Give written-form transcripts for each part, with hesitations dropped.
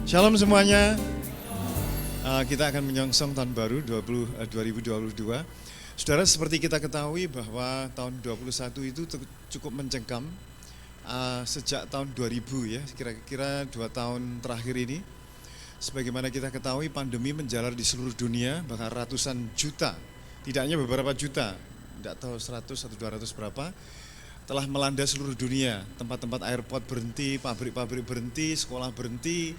Shalom semuanya. Kita akan menyongsong tahun baru 2022. Saudara, seperti kita ketahui bahwa tahun 2021 itu cukup mencengkam sejak tahun 2000 ya, kira-kira 2 tahun terakhir ini. Sebagaimana kita ketahui, pandemi menjalar di seluruh dunia, bahkan ratusan juta, tidak hanya beberapa juta, tidak tahu 100 atau 200 berapa, telah melanda seluruh dunia. Tempat-tempat airport berhenti, pabrik-pabrik berhenti, sekolah berhenti.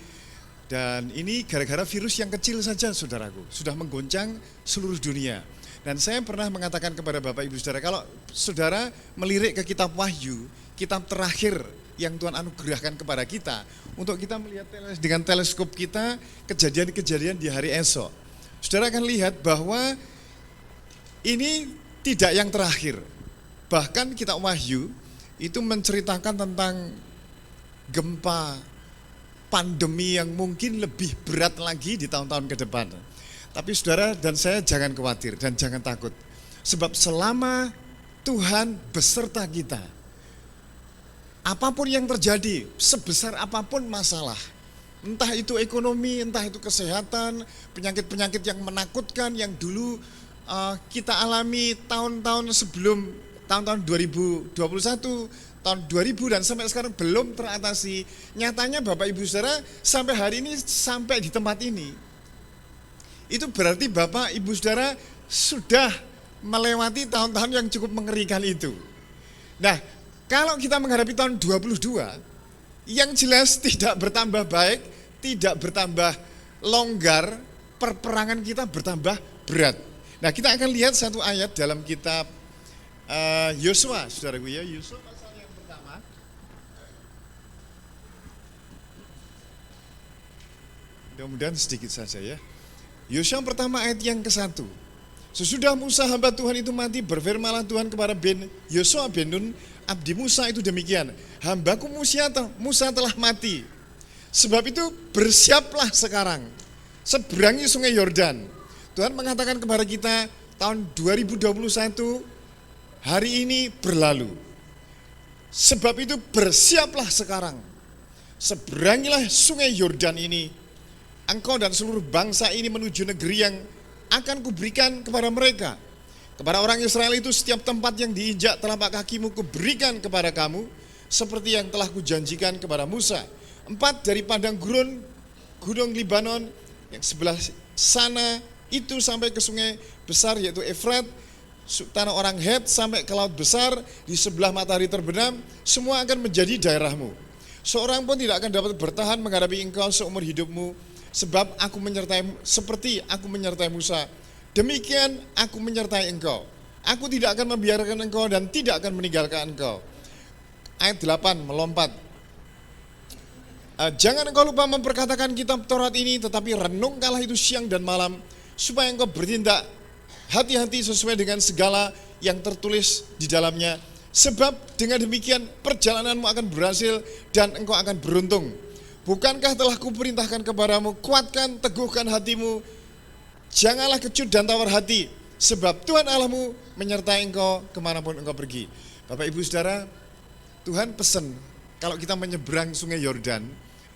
Dan ini gara-gara virus yang kecil saja, saudaraku, sudah menggoncang seluruh dunia. Dan saya pernah mengatakan kepada Bapak Ibu Saudara, kalau saudara melirik ke kitab Wahyu, kitab terakhir yang Tuhan anugerahkan kepada kita, untuk kita melihat dengan teleskop kita kejadian-kejadian di hari esok, saudara akan lihat bahwa ini tidak yang terakhir. Bahkan kitab Wahyu itu menceritakan tentang gempa, pandemi yang mungkin lebih berat lagi di tahun-tahun ke depan. Tapi saudara dan saya jangan khawatir dan jangan takut. Sebab selama Tuhan beserta kita, apapun yang terjadi, sebesar apapun masalah, entah itu ekonomi, entah itu kesehatan, penyakit-penyakit yang menakutkan yang dulu kita alami tahun-tahun sebelum tahun-tahun 2021, tahun 2000 dan sampai sekarang belum teratasi. Nyatanya Bapak Ibu Saudara sampai hari ini, sampai di tempat ini, itu berarti Bapak Ibu Saudara sudah melewati tahun-tahun yang cukup mengerikan itu. Nah, kalau kita menghadapi tahun 22, yang jelas tidak bertambah baik, tidak bertambah longgar, perperangan kita bertambah berat. Nah, kita akan lihat satu ayat dalam kitab Yosua, saudaraku ya, Yosua pasal yang pertama. Mudah-mudahan sedikit saja ya. Yosua pertama ayat yang ke-1. Sesudah Musa hamba Tuhan itu mati, berfirmanlah Tuhan kepada Yosua bin Nun, abdi Musa itu demikian, hambaku Musa telah mati. Sebab itu bersiaplah sekarang, seberangi sungai Yordan. Tuhan mengatakan kepada kita, tahun 2021 hari ini berlalu. Sebab itu bersiaplah sekarang, seberangilah sungai Yordan ini, engkau dan seluruh bangsa ini menuju negeri yang akan kuberikan kepada mereka. Kepada orang Israel itu setiap tempat yang diinjak telapak kakimu kuberikan kepada kamu, seperti yang telah kujanjikan kepada Musa. 4 dari padang gunung Libanon yang sebelah sana itu sampai ke sungai besar yaitu Efrat, tanah orang Het sampai ke laut besar di sebelah matahari terbenam, semua akan menjadi daerahmu. Seorang pun tidak akan dapat bertahan menghadapi engkau seumur hidupmu, sebab aku menyertai, seperti aku menyertai Musa, demikian aku menyertai engkau. Aku tidak akan membiarkan engkau dan tidak akan meninggalkan engkau. Ayat 8 melompat. Jangan engkau lupa memperkatakan kitab Taurat ini, tetapi renungkanlah itu siang dan malam, supaya engkau bertindak hati-hati sesuai dengan segala yang tertulis di dalamnya. Sebab dengan demikian perjalananmu akan berhasil dan engkau akan beruntung. Bukankah telah kuperintahkan kepadamu, kuatkan, teguhkan hatimu, janganlah kecut dan tawar hati, sebab Tuhan Allahmu menyertai engkau kemanapun engkau pergi. Bapak Ibu Saudara, Tuhan pesan kalau kita menyeberang sungai Yordan,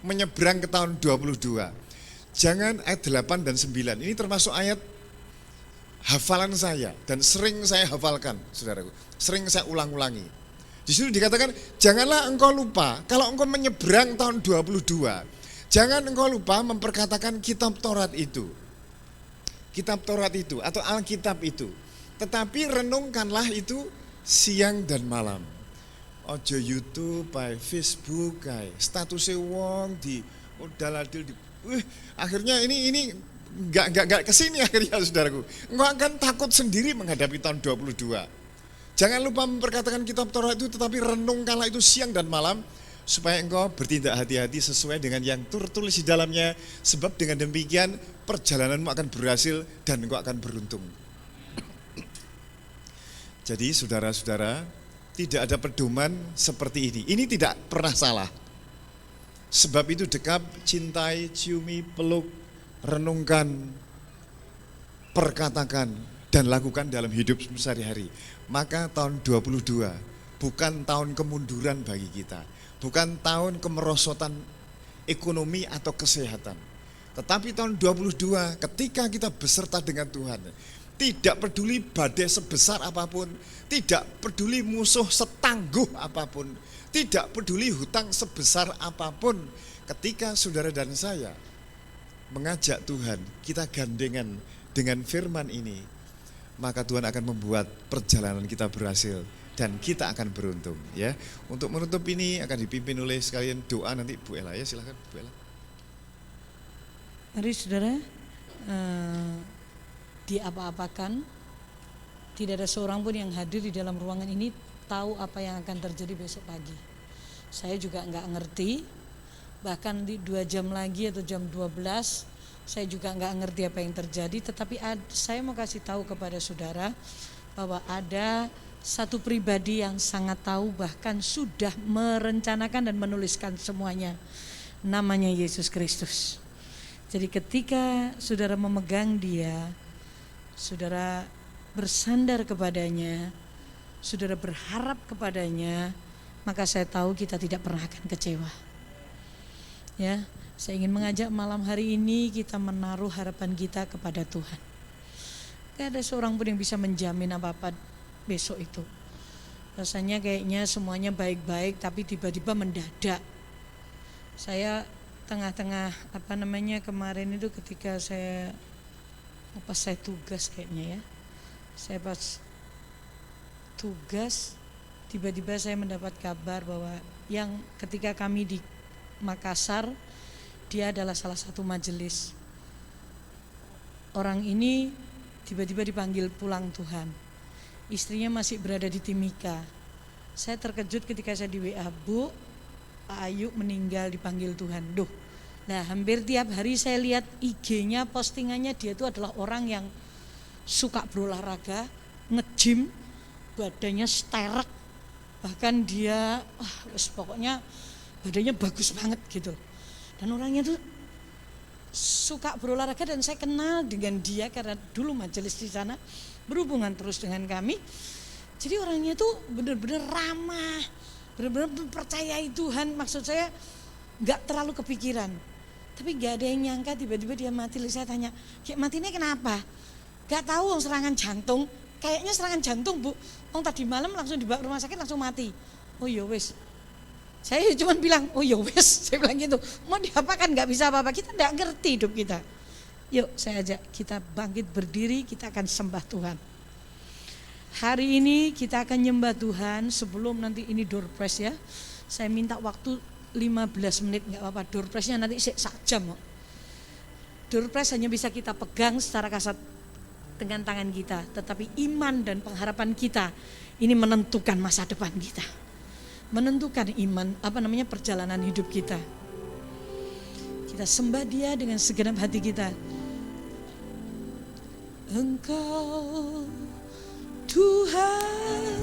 menyeberang ke tahun 22, jangan ayat 8 dan 9, ini termasuk ayat hafalan saya dan sering saya hafalkan, saudaraku, sering saya ulang-ulangi. Di situ dikatakan, janganlah engkau lupa kalau engkau menyeberang tahun 22, jangan engkau lupa memperkatakan kitab Taurat itu. Kitab Taurat itu atau Alkitab itu. Tetapi renungkanlah itu siang dan malam. Ojo YouTube, Facebook, statusnya wong di daladil di akhirnya ini enggak kesini akhirnya, saudaraku. Engkau akan takut sendiri menghadapi tahun 22. Jangan lupa memperkatakan kitab Taurat itu, tetapi renungkanlah itu siang dan malam, supaya engkau bertindak hati-hati sesuai dengan yang tertulis di dalamnya, sebab dengan demikian perjalananmu akan berhasil dan engkau akan beruntung. Jadi saudara-saudara, tidak ada pedoman seperti ini. Ini tidak pernah salah. Sebab itu dekap, cintai, ciumi, peluk, renungkan, perkatakan, dan lakukan dalam hidup sehari-hari. Maka tahun 22 bukan tahun kemunduran bagi kita, bukan tahun kemerosotan ekonomi atau kesehatan. Tetapi tahun 22 ketika kita beserta dengan Tuhan, tidak peduli badai sebesar apapun, tidak peduli musuh setangguh apapun, tidak peduli hutang sebesar apapun, ketika saudara dan saya mengajak Tuhan, kita gandengan dengan firman ini, maka Tuhan akan membuat perjalanan kita berhasil dan kita akan beruntung, ya. Untuk menutup ini akan dipimpin oleh sekalian doa nanti Bu Ella, ya, silakan Bu Ella. Mari saudara, diapa-apakan, tidak ada seorang pun yang hadir di dalam ruangan ini tahu apa yang akan terjadi besok pagi. Saya juga nggak ngerti, bahkan di 2 jam lagi atau jam 12 saya juga nggak ngerti apa yang terjadi. Tetapi saya mau kasih tahu kepada saudara bahwa ada satu pribadi yang sangat tahu, bahkan sudah merencanakan dan menuliskan semuanya. Namanya Yesus Kristus. Jadi ketika saudara memegang Dia, saudara bersandar kepadanya, saudara berharap kepadanya, maka saya tahu kita tidak pernah akan kecewa. Ya, saya ingin mengajak malam hari ini kita menaruh harapan kita kepada Tuhan. Gak ada seorang pun yang bisa menjamin apa-apa besok itu. Rasanya kayaknya semuanya baik-baik, tapi tiba-tiba mendadak. Saya tengah-tengah kemarin itu ketika saya tugas kayaknya ya. Saya pas tugas tiba-tiba saya mendapat kabar bahwa yang ketika kami di Makassar, dia adalah salah satu majelis. Orang ini tiba-tiba dipanggil pulang Tuhan. Istrinya masih berada di Timika. Saya terkejut ketika saya di WA, Bu, Pak Ayu meninggal dipanggil Tuhan. Duh, nah hampir tiap hari saya lihat IG-nya, postingannya, dia itu adalah orang yang suka berolahraga, nge-gym, badannya sterek, bahkan dia pokoknya badannya bagus banget gitu. Dan orangnya tuh suka berolahraga dan saya kenal dengan dia karena dulu majelis di sana berhubungan terus dengan kami. Jadi orangnya tuh benar-benar ramah, benar-benar mempercayai Tuhan. Maksud saya gak terlalu kepikiran. Tapi gak ada yang nyangka tiba-tiba dia mati. Saya tanya, kayak matinya kenapa? Gak tahu, serangan jantung. Kayaknya serangan jantung, Bu. Tadi malam langsung dibawa ke rumah sakit langsung mati. Oh ya wes. Saya cuma bilang, oh ya wes. Saya bilang gitu. Mau diapakan, gak bisa apa-apa. Kita gak ngerti hidup kita. Yuk saya ajak kita bangkit berdiri, kita akan sembah Tuhan. Hari ini kita akan nyembah Tuhan. Sebelum nanti ini door prize ya, saya minta waktu 15 menit, gak apa-apa. Door prize-nya nanti 1 jam. Door prize hanya bisa kita pegang secara kasat dengan tangan kita, tetapi iman dan pengharapan kita ini menentukan masa depan kita, menentukan perjalanan hidup kita. Kita sembah Dia dengan segenap hati kita. Engkau Tuhan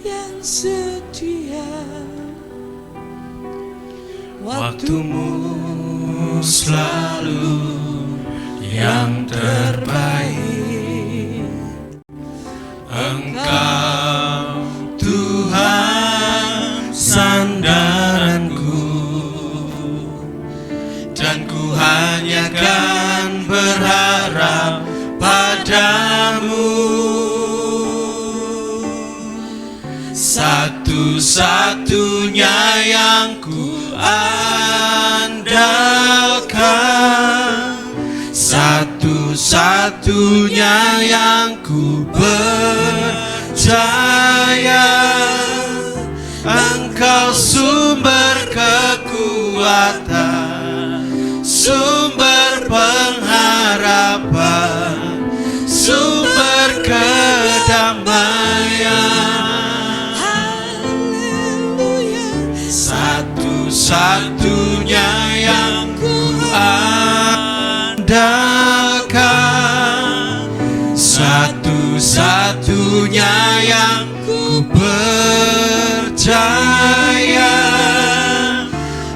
yang setia, waktumu selalu yang terbaik. Engkau Tuhan sandaranku, dan ku hanya kan berharap padamu. Satu-satunya yang ku andalkan, satu-satunya yang ku percaya. Engkau sumber kekuatan, sumber pengharapan, sumber kedamaian. Satu-satunya yang ku andalkan, satu-satunya yang ku percaya.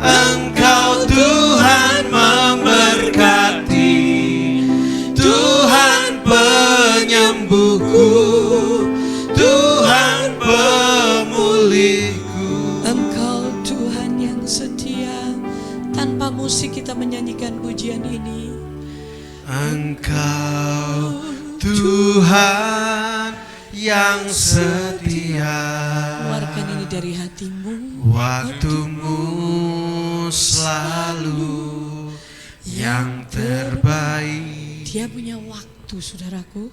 Engkau Tuhan memberkati, Tuhan penyembuhku, Tuhan pemulihku. Engkau Tuhan yang setia, kita menyanyikan pujian ini. Engkau Tuhan yang setia, Keluarkan ini dari hatimu. waktumu selalu yang terbaik. Dia punya waktu, saudaraku.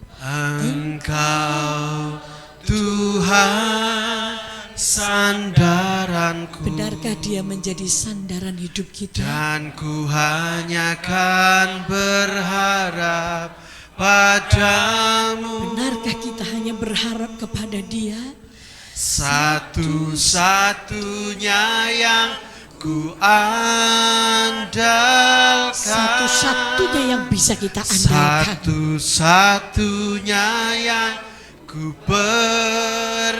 Engkau Tuhan sandaranku, Benarkah dia menjadi sandaran hidup kita? dan ku hanya kan berharap padamu. Benarkah kita hanya berharap kepada dia? Satu-satunya yang ku andalkan, Satu-satunya yang bisa kita andalkan. satu-satunya yang ku percaya,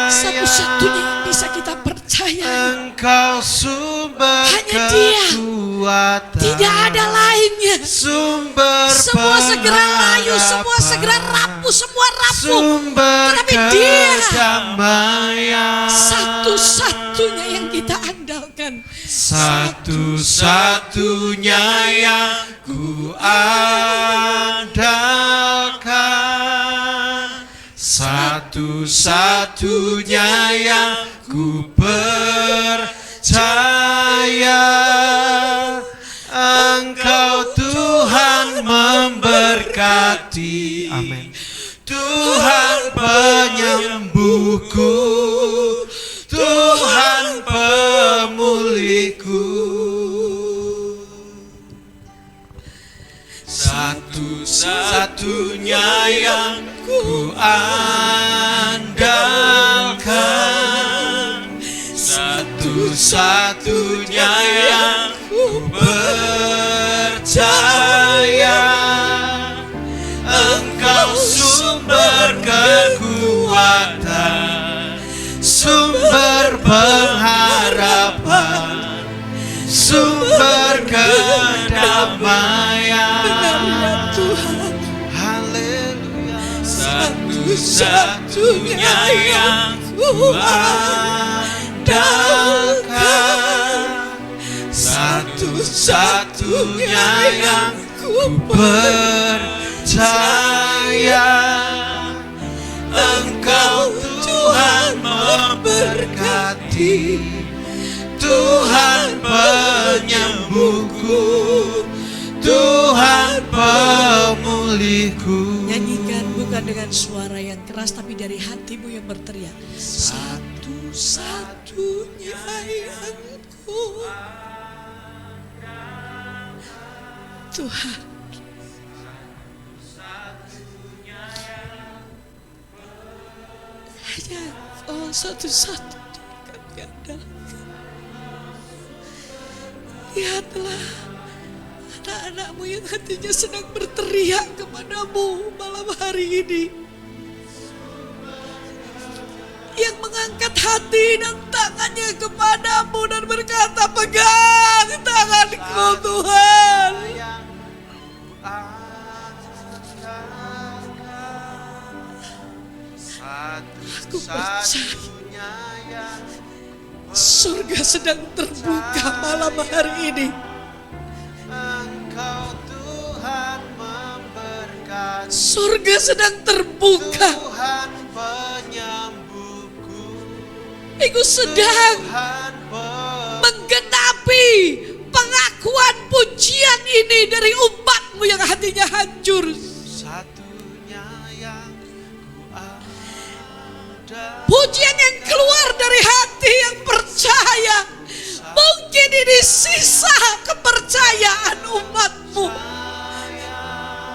Satu-satunya yang bisa kita percaya. Engkau sumber Hanya Dia. kekuatan, Tidak ada lainnya. sumber Semua segera layu, semua pengharapan, segera rapuh, semua rapuh. sumber Tetapi Dia kedamaian, satu-satunya yang kita andalkan. satu-satunya yang ku andalkan, satu-satunya yang ku percaya. Engkau Tuhan memberkati, amin. Tuhan penyembuhku, Tuhan pemulihku, satu-satunya yang ku andalkan, satu-satunya yang ku percaya. Engkau sumber kekuatan, sumber pengharapan, sumber kedamaian. Benar Tuhan. Haleluya. Satu-satunya yang ku andalkan, satu-satunya yang ku percaya. Engkau Tuhan memberkati, Tuhan penyembuhku, Tuhan pemulihku. Nyanyikan bukan dengan suara yang keras, tapi dari hatimu yang berteriak. Satu-satunya yang ku Tuhan. Hanya satu-satu kami andalkan. Lihatlah anak-anakmu yang hatinya sedang berteriak kepadamu malam hari ini, yang mengangkat hati dan tangannya kepadamu dan berkata, pegang tanganku Tuhan. Aku percaya surga sedang terbuka malam hari ini. Engkau Tuhan memberkati, Surga sedang terbuka. Tuhan penyembuhku, Engkau sedang Tuhan menggenapi pengakuan pujian ini dari umatmu yang hatinya hancur. satunya yang ku ada. Pujian yang keluar dari hati yang percaya. Mungkin ini sisa kepercayaan umatmu,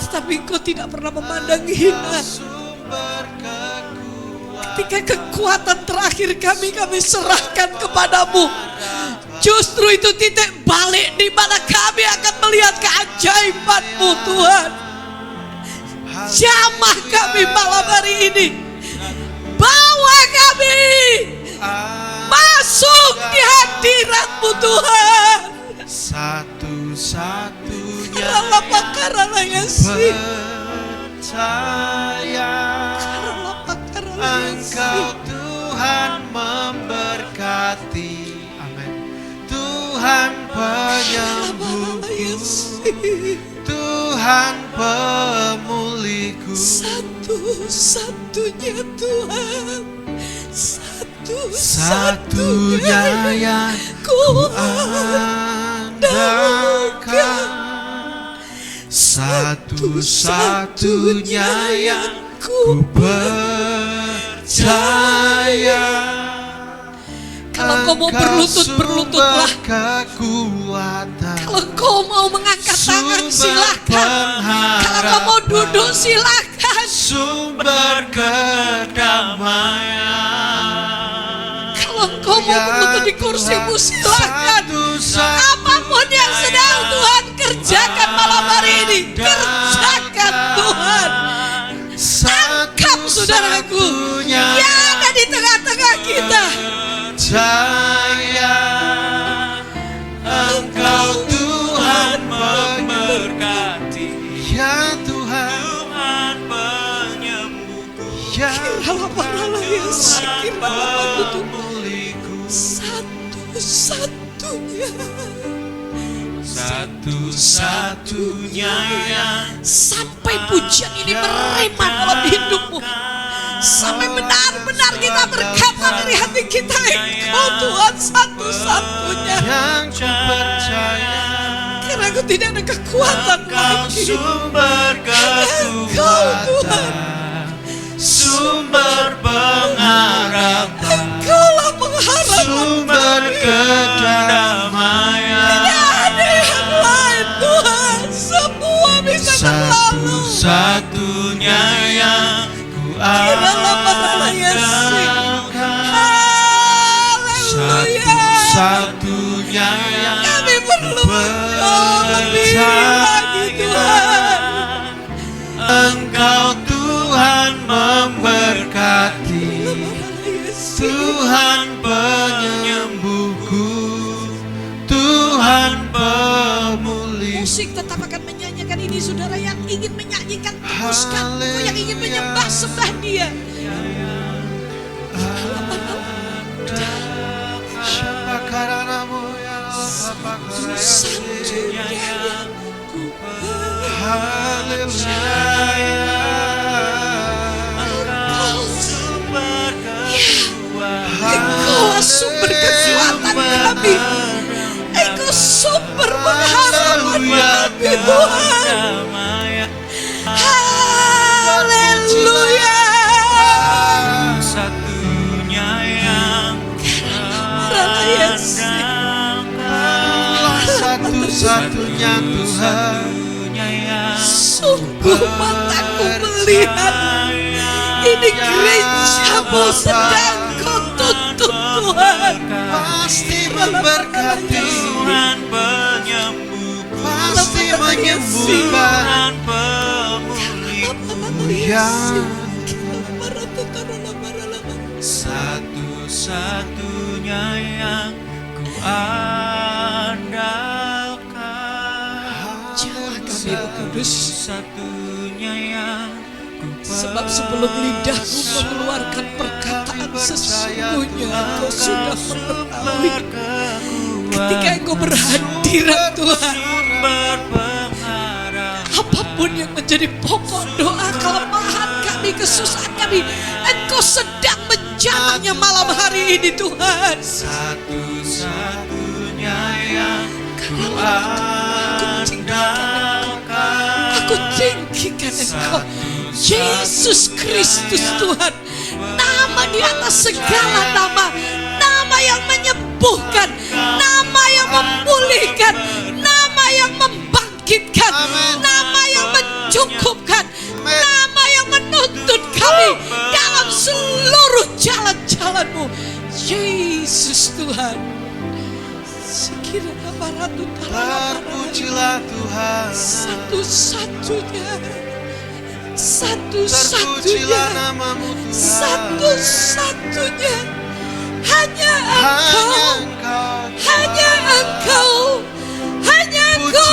tetapi engkau tidak pernah memandang hina. Sumber kekuatan, Ketika kekuatan terakhir kami serahkan kepadamu, justru itu titik balik di mana kami akan melihat keajaiban-Mu Tuhan. Jamah kami malam hari ini, bawa kami masuk di hadirat-Mu Tuhan. satu-satunya Karena yang sih, percaya. Engkau Tuhan memberkati, amin. Tuhan penyembuhku, Tuhan pemulihku, satu-satunya Tuhan, satu-satunya yang ku andalkan, satu-satunya yang ku percaya. Kalau kau mau berlutut-berlututlah. Kekuatan. Kalau kau mau mengangkat tangan silakan. Kalau kau mau duduk silakan. Sumber kedamaian. Kalau kau mau berlutut di kursimu silakan. Apapun yang sedang Tuhan kerjakan malam hari ini, kerjakan Tuhan. Tangkap saudaraku yang ada di tengah-tengah kita. Percaya Engkau Tuhan memberkati, ya Tuhan penyembuhku, ya pemulihku, satu-satunya yang sampai pujian ini merema dalam hidupmu, sampai benar-benar kita berkata dari hati kita, Engkau Tuhan satu-satunya yang ku percaya. Karena aku tidak ada kekuatan lagi. Sumber kekuatan, sumber pengharapan, Engkaulah pengharapan sumber kami. kedamaian. Tidak ada yang lain Tuhan, semua bisa berlalu. Satu-satunya yang ku andalkan, Haleluya. satu-satunya yang Kami perlu Engkau lebih lagi Tuhan. Engkau Tuhan memberkati, Tuhan penyembuhku, Tuhan pemulih. Musik tetap akan menyanyikan ini, saudara yang ingin menyanyikan teruskan, kau yang ingin menyembah sembah Dia. Satu-satunya yang ku Engkaulah sumber kekuatan kami, Engkau sumber pengharapan kami Tuhan. Haleluya. Satunya yang satu-satunya Tuhan. Sungguh mataku melihat ini gerejamu sedang kau tutup Tuhan. Pasti memberkati, Tuhan penyembuhku, pasti menyembuhkan pemulihku, yang satu-satunya yang ku andalkan. Jawab kami, Roh Kudus. Satunya yang ku Sebab sebelum lidahku mengeluarkan perkataan sesungguhnya Engkau sudah mengetahui. Ketika Engkau berhadirat Tuhan, apapun yang menjadi pokok doa, kelemahan kami, kesusahan kami, Engkau sedang menjamahnya malam hari ini Tuhan. Satu-satunya yang ku andalkan. Aku tinggikan Engkau, Yesus Kristus Tuhan, nama di atas segala nama, nama yang menyembuhkan, nama yang memulihkan, nama yang membangkitkan, nama yang mencukupkan, nama yang menuntun kami dalam seluruh jalan-jalan-Mu, Yesus Tuhan. Sekiranya para Terpujilah Tuhan, terpujilah namamu Tuhan. Satu-satunya hanya Engkau, hanya Engkau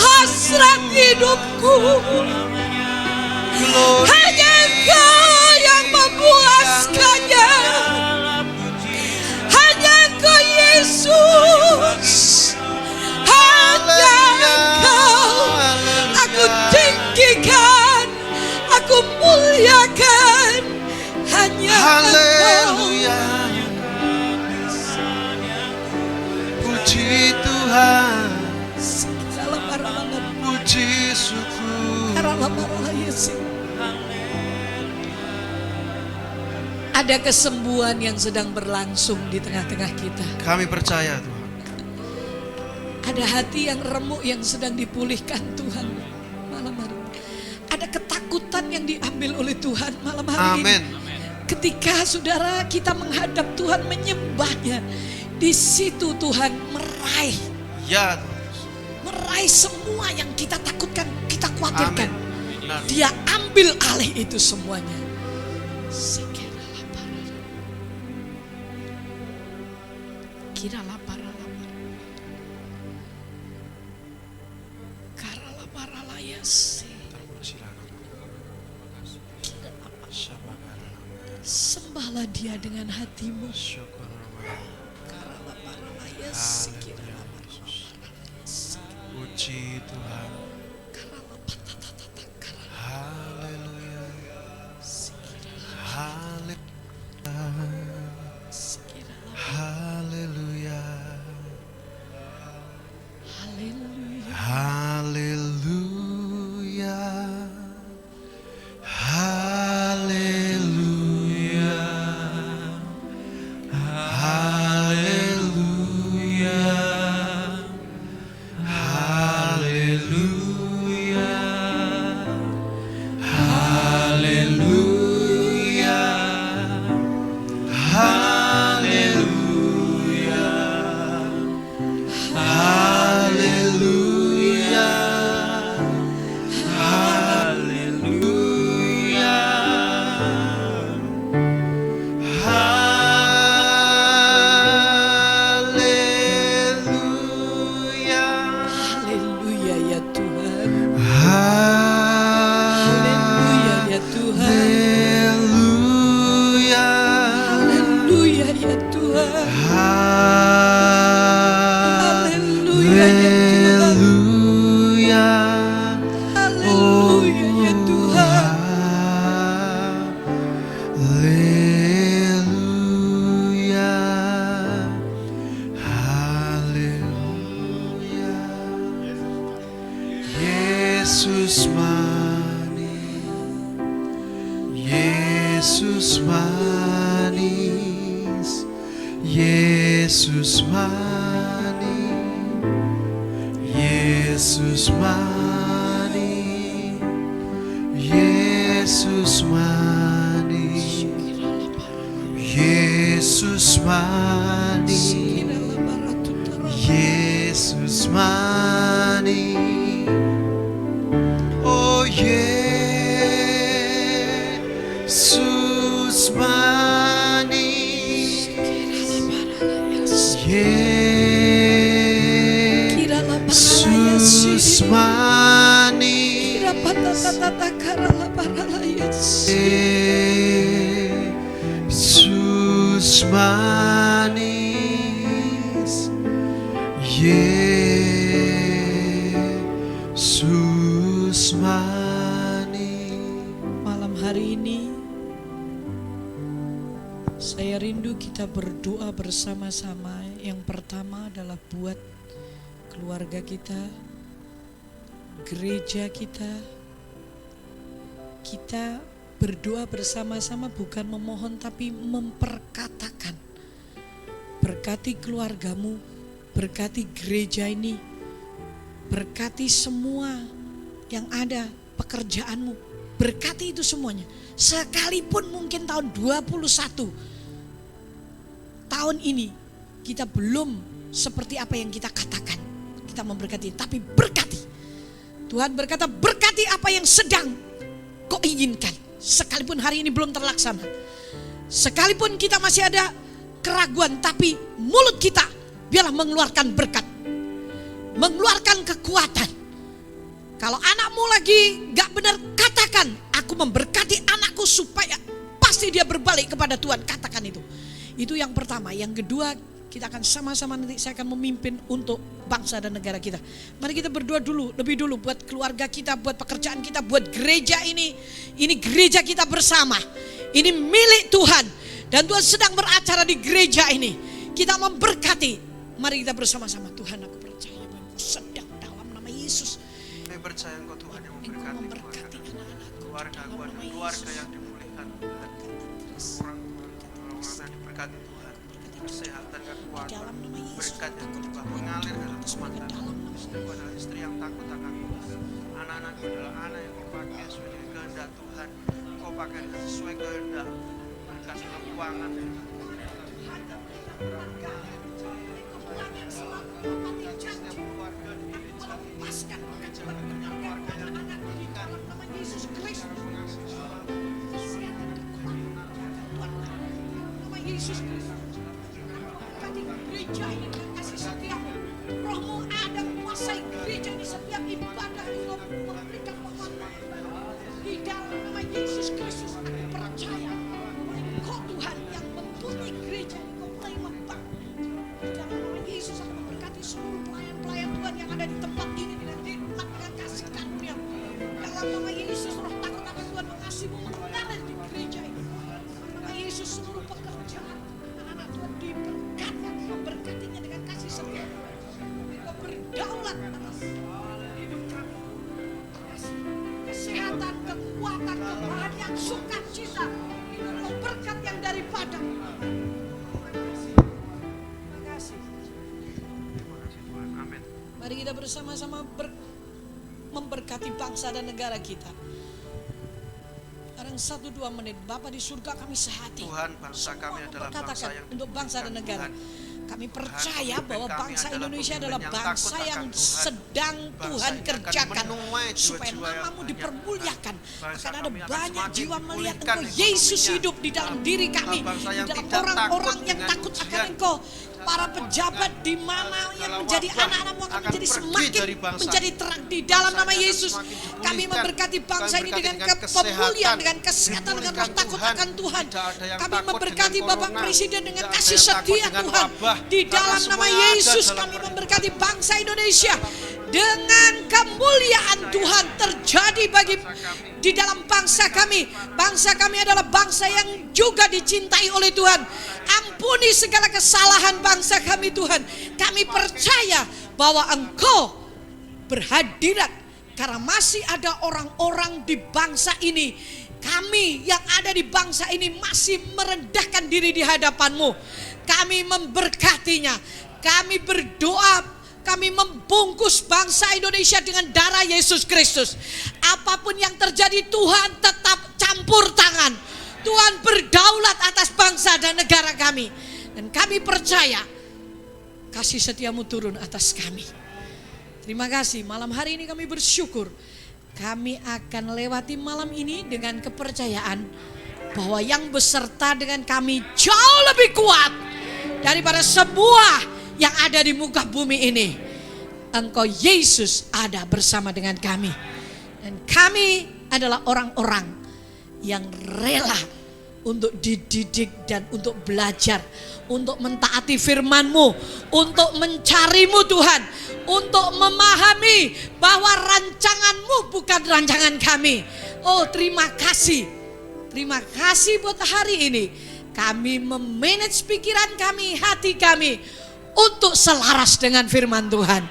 hasrat hidupku, hanya Engkau yang memuaskannya, hanya Engkau Yesus, Ada kesembuhan yang sedang berlangsung di tengah-tengah kita. Kami percaya Tuhan. Ada hati yang remuk yang sedang dipulihkan Tuhan malam hari ini. Ada ketakutan yang diambil oleh Tuhan malam hari Amin. ini. Ketika saudara kita menghadap Tuhan, menyembahnya, di situ Tuhan meraih Ya Tuhan. meraih semua yang kita takutkan, kita khawatirkan. Amin. Benar. Dia ambil alih itu semuanya. Kira lapar. Kara lapar layas. Sembahlah dia dengan hatimu. Kara lapar layas. Puji Tuhan. Kara lapar tatata kara. Haleluya. Haleluya. Haleluya. Haleluya. Haleluya. Haleluya. Haleluya. Haleluya. Haleluya. Haleluya. Haleluya. Haleluya ya Tuhan. Haleluya ya Tuhan. Haleluya ya Tuhan. Haleluya ya Tuhan. Haleluya ya Tuhan. Yesus manis, Yesus manis, Yesus manis, Yesus manis, Yesus manis, Yesus manis, Yesus manis. Oh Yesus manis, Yesus manis, Yesus manis, Yesus manis. Malam hari ini saya rindu kita berdoa bersama-sama. Yang pertama adalah buat keluarga kita, gereja kita. Kita berdoa bersama-sama bukan memohon tapi memperkatakan. Berkati keluargamu, berkati gereja ini, berkati semua yang ada, pekerjaanmu, berkati itu semuanya. Sekalipun mungkin tahun 21 tahun ini kita belum seperti apa yang kita katakan, kita memberkati, tapi berkati. Tuhan berkata berkati apa yang sedang kau inginkan, sekalipun hari ini belum terlaksana, sekalipun kita masih ada keraguan, tapi mulut kita biarlah mengeluarkan berkat, mengeluarkan kekuatan. Kalau anakmu lagi gak benar, katakan aku memberkati anakku supaya pasti dia berbalik kepada Tuhan. Katakan itu. Itu yang pertama. Yang kedua, kita akan sama-sama nanti saya akan memimpin untuk bangsa dan negara kita. Mari kita berdoa dulu, lebih dulu buat keluarga kita, buat pekerjaan kita, buat gereja ini. Ini gereja kita bersama. Ini milik Tuhan. Dan Tuhan sedang beracara di gereja ini. Kita memberkati. Mari kita bersama-sama. Tuhan, aku percaya bahwa sedang dalam nama Yesus. Saya percaya Engkau Tuhan yang Engkau memberkati memberkati anak-anakku. keluarga yang dipulihkan. Orang berkat Tuhan, kesehatan, kekuatan, dalam nama Yesus. berkat yang berubah mengalir dalam rumah tangga. Istriku adalah istri yang takut akan Tuhan. Anak-anakku adalah anak yang kau pakai sesuai dengan kehendak Tuhan. Kau pakai dengan sesuai kehendak. Kasih keuangan. Setiap keluarga di gereja, gereja punya keluarga yang diberikan. Yesus Kristus. Nama Yesus Kristus. Berkati gereja ini dengan kasih setiamu. Rohmu ada menguasai gereja ini, setiap ibadah itu memberikan pemandangan. Di dalam nama Yesus Kristus aku percaya Engkau Tuhan yang mempunyai gereja ini, Engkau mulai membangun. Di dalam nama Yesus aku memberkati seluruh pelayan-pelayan Tuhan yang ada di tempat ini dengan hikmat, dengan kasih karunia. Dalam nama Yesus, roh takut akan Tuhan mengasihimu mengalir di gereja ini. Dalam nama Yesus, seluruh pekerjaan anak-anak Tuhan diberkati, memberkatinya dengan kasih setia. Engkau berdaulat atas hidup kami. Kesehatan, kekuatan, kebahagiaan, sukacita, itu adalah berkat yang daripada. Terima kasih. Terima kasih Tuhan. Amin. Mari kita bersama-sama memberkati bangsa dan negara kita. Sekarang 1-2 menit. Bapa di surga, kami sehati. Tuhan, bangsa kami adalah bangsa yang untuk bangsa dan negara. Tuhan. Kami percaya Tuhan, bahwa kami bangsa adalah Indonesia pemimpin adalah yang bangsa takut yang akan Tuhan. sedang Bangsa Tuhan ini akan kerjakan menuai supaya jiwa-jiwa yang namamu banyak, dipermuliakan. Tuhan. Akan Bangsa ada kami akan banyak semakin jiwa melihat dipulihkan Engkau Yesus ekonominya. hidup di dalam diri kami, Bangsa di yang dalam tidak orang-orang takut yang dengan takut akan ujian. Engkau. Para pejabat di mana yang menjadi anak-anakmu akan menjadi semakin menjadi terang di dalam nama Yesus. Kami memberkati bangsa ini dengan kepemuliaan, dengan kesehatan, dengan roh takut akan Tuhan. Kami memberkati Bapak Presiden dengan kasih setia Tuhan. Di dalam nama Yesus kami memberkati bangsa Indonesia dengan kemuliaan Tuhan terjadi di dalam bangsa kami. Bangsa kami adalah bangsa yang juga dicintai oleh Tuhan. Ampuni segala kesalahan bangsa kami Tuhan. Kami percaya bahwa Engkau berhadirat karena masih ada orang-orang di bangsa ini. Kami yang ada di bangsa ini masih merendahkan diri di hadapan-Mu. Kami memberkatinya. Kami berdoa, kami membungkus bangsa Indonesia dengan darah Yesus Kristus. Apapun yang terjadi, Tuhan tetap campur tangan. Tuhan berdaulat atas bangsa dan negara kami. Dan kami percaya kasih setiamu turun atas kami. Terima kasih, malam hari ini kami bersyukur. Kami akan lewati malam ini dengan kepercayaan bahwa yang beserta dengan kami jauh lebih kuat daripada semua yang ada di muka bumi ini. Engkau Yesus ada bersama dengan kami. Dan kami adalah orang-orang yang rela untuk dididik dan untuk belajar, untuk mentaati firman-Mu, untuk mencari-Mu Tuhan, untuk memahami bahwa rancangan-Mu bukan rancangan kami. Oh, terima kasih. Terima kasih buat hari ini. Kami memanage pikiran kami, hati kami untuk selaras dengan firman Tuhan.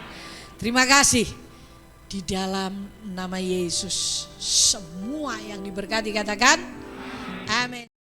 Terima kasih. Di dalam nama Yesus semua yang diberkati katakan amin.